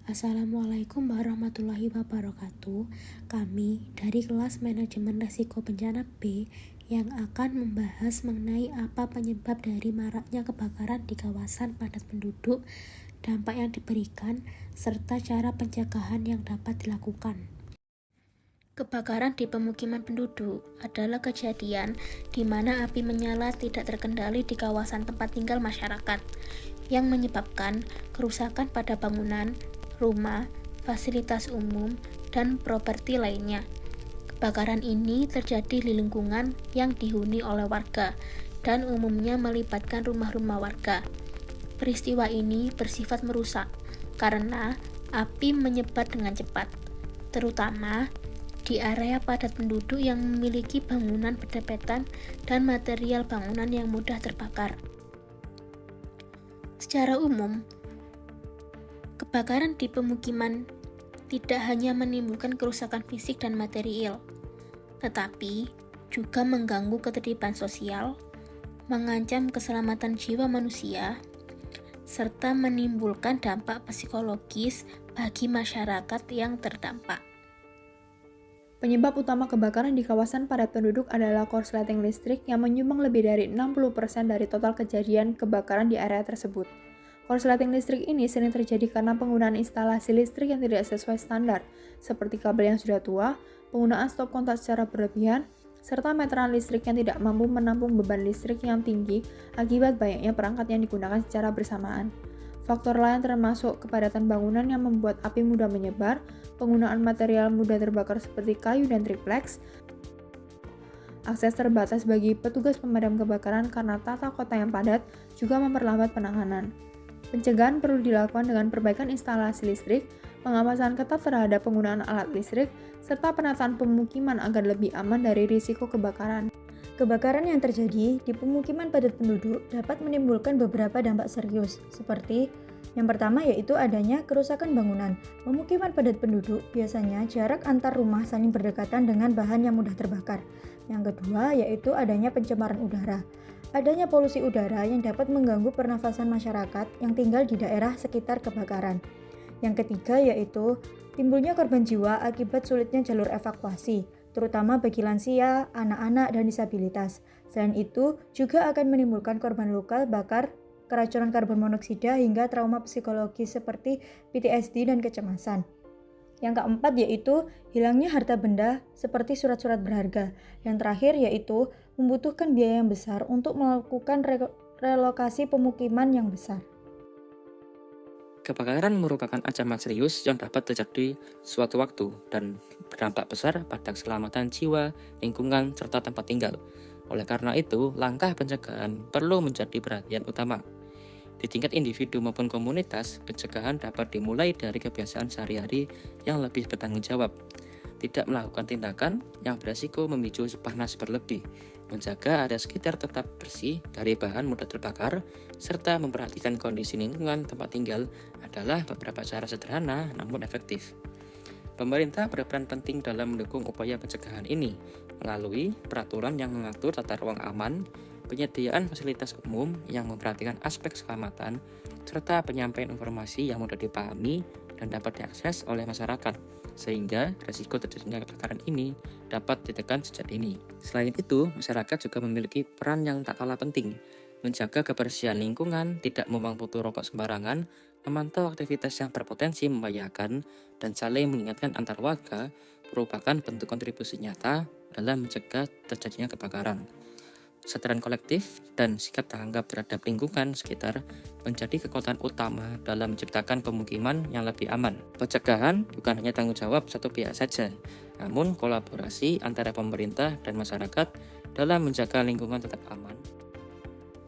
Assalamualaikum warahmatullahi wabarakatuh. Kami dari kelas Manajemen Risiko Bencana B yang akan membahas mengenai apa penyebab dari maraknya kebakaran di kawasan padat penduduk, dampak yang diberikan, serta cara pencegahan yang dapat dilakukan. Kebakaran di pemukiman penduduk adalah kejadian di mana api menyala tidak terkendali di kawasan tempat tinggal masyarakat, yang menyebabkan kerusakan pada bangunan, rumah, fasilitas umum, dan properti lainnya. Kebakaran ini terjadi di lingkungan yang dihuni oleh warga dan umumnya melibatkan rumah-rumah warga. Peristiwa ini bersifat merusak karena api menyebar dengan cepat, terutama di area padat penduduk yang memiliki bangunan berdempetan dan material bangunan yang mudah terbakar. Secara umum, kebakaran di pemukiman tidak hanya menimbulkan kerusakan fisik dan material, tetapi juga mengganggu ketertiban sosial, mengancam keselamatan jiwa manusia, serta menimbulkan dampak psikologis bagi masyarakat yang terdampak. Penyebab utama kebakaran di kawasan padat penduduk adalah korsleting listrik yang menyumbang lebih dari 60% dari total kejadian kebakaran di area tersebut. Korsleting listrik ini sering terjadi karena penggunaan instalasi listrik yang tidak sesuai standar, seperti kabel yang sudah tua, penggunaan stop kontak secara berlebihan, serta meteran listrik yang tidak mampu menampung beban listrik yang tinggi akibat banyaknya perangkat yang digunakan secara bersamaan. Faktor lain termasuk kepadatan bangunan yang membuat api mudah menyebar, penggunaan material mudah terbakar seperti kayu dan triplex, akses terbatas bagi petugas pemadam kebakaran karena tata kota yang padat juga memperlambat penanganan. Pencegahan perlu dilakukan dengan perbaikan instalasi listrik, pengawasan ketat terhadap penggunaan alat listrik, serta penataan pemukiman agar lebih aman dari risiko kebakaran. Kebakaran yang terjadi di pemukiman padat penduduk dapat menimbulkan beberapa dampak serius, seperti yang pertama yaitu adanya kerusakan bangunan. Pemukiman padat penduduk biasanya jarak antar rumah saling berdekatan dengan bahan yang mudah terbakar. Yang kedua yaitu adanya pencemaran udara. Adanya polusi udara yang dapat mengganggu pernafasan masyarakat yang tinggal di daerah sekitar kebakaran. Yang ketiga yaitu timbulnya korban jiwa akibat sulitnya jalur evakuasi, terutama bagi lansia, anak-anak, dan disabilitas. Selain itu, juga akan menimbulkan korban luka bakar, keracunan karbon monoksida, hingga trauma psikologis seperti PTSD dan kecemasan. Yang keempat yaitu hilangnya harta benda seperti surat-surat berharga. Yang terakhir yaitu membutuhkan biaya yang besar untuk melakukan relokasi pemukiman yang besar. Kebakaran merupakan ancaman serius yang dapat terjadi suatu waktu dan berdampak besar pada keselamatan jiwa, lingkungan, serta tempat tinggal. Oleh karena itu, langkah pencegahan perlu menjadi perhatian utama. Di tingkat individu maupun komunitas, pencegahan dapat dimulai dari kebiasaan sehari-hari yang lebih bertanggung jawab. Tidak melakukan tindakan yang beresiko memicu panas berlebih, menjaga area sekitar tetap bersih dari bahan mudah terbakar, serta memperhatikan kondisi lingkungan tempat tinggal adalah beberapa cara sederhana namun efektif. Pemerintah berperan penting dalam mendukung upaya pencegahan ini melalui peraturan yang mengatur tata ruang aman, penyediaan fasilitas umum yang memperhatikan aspek keselamatan, serta penyampaian informasi yang mudah dipahami dan dapat diakses oleh masyarakat, sehingga risiko terjadinya kebakaran ini dapat ditekan sejak dini. Selain itu, masyarakat juga memiliki peran yang tak kalah penting, menjaga kebersihan lingkungan, tidak membuang putu rokok sembarangan, memantau aktivitas yang berpotensi membahayakan, dan saling mengingatkan antar warga merupakan bentuk kontribusi nyata dalam mencegah terjadinya kebakaran. Kesadaran kolektif dan sikap tanggap terhadap lingkungan sekitar menjadi kekuatan utama dalam menciptakan pemukiman yang lebih aman. Pencegahan bukan hanya tanggung jawab satu pihak saja, namun kolaborasi antara pemerintah dan masyarakat dalam menjaga lingkungan tetap aman.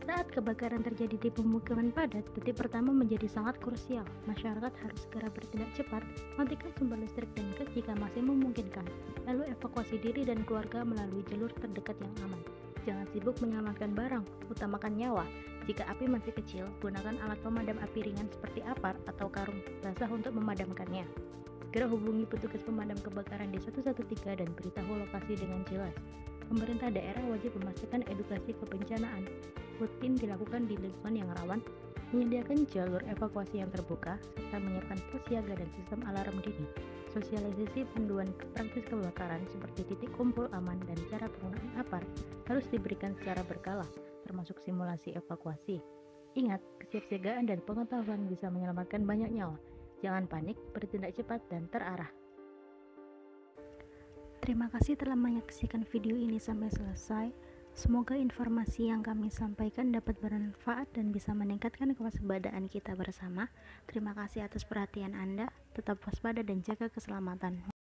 Saat kebakaran terjadi di pemukiman padat, titik pertama menjadi sangat krusial. Masyarakat harus segera bertindak cepat, matikan sumber listrik dan gas jika masih memungkinkan, lalu evakuasi diri dan keluarga melalui jalur terdekat yang aman. Jangan sibuk menyelamatkan barang, utamakan nyawa. Jika api masih kecil, gunakan alat pemadam api ringan seperti apar atau karung basah untuk memadamkannya. Segera hubungi petugas pemadam kebakaran di 113 dan beritahu lokasi dengan jelas. Pemerintah daerah wajib memastikan edukasi kebencanaan rutin dilakukan di lingkungan yang rawan menyediakan jalur evakuasi yang terbuka, serta menyiapkan pos siaga dan sistem alarm dini. Sosialisasi panduan praktis kebakaran seperti titik kumpul aman dan cara penggunaan APAR harus diberikan secara berkala, termasuk simulasi evakuasi. Ingat, kesiapsiagaan dan pengetahuan bisa menyelamatkan banyak nyawa. Jangan panik, bertindak cepat dan terarah. Terima kasih telah menyaksikan video ini sampai selesai. Semoga informasi yang kami sampaikan dapat bermanfaat dan bisa meningkatkan kewaspadaan kita bersama. Terima kasih atas perhatian Anda. Tetap waspada dan jaga keselamatan.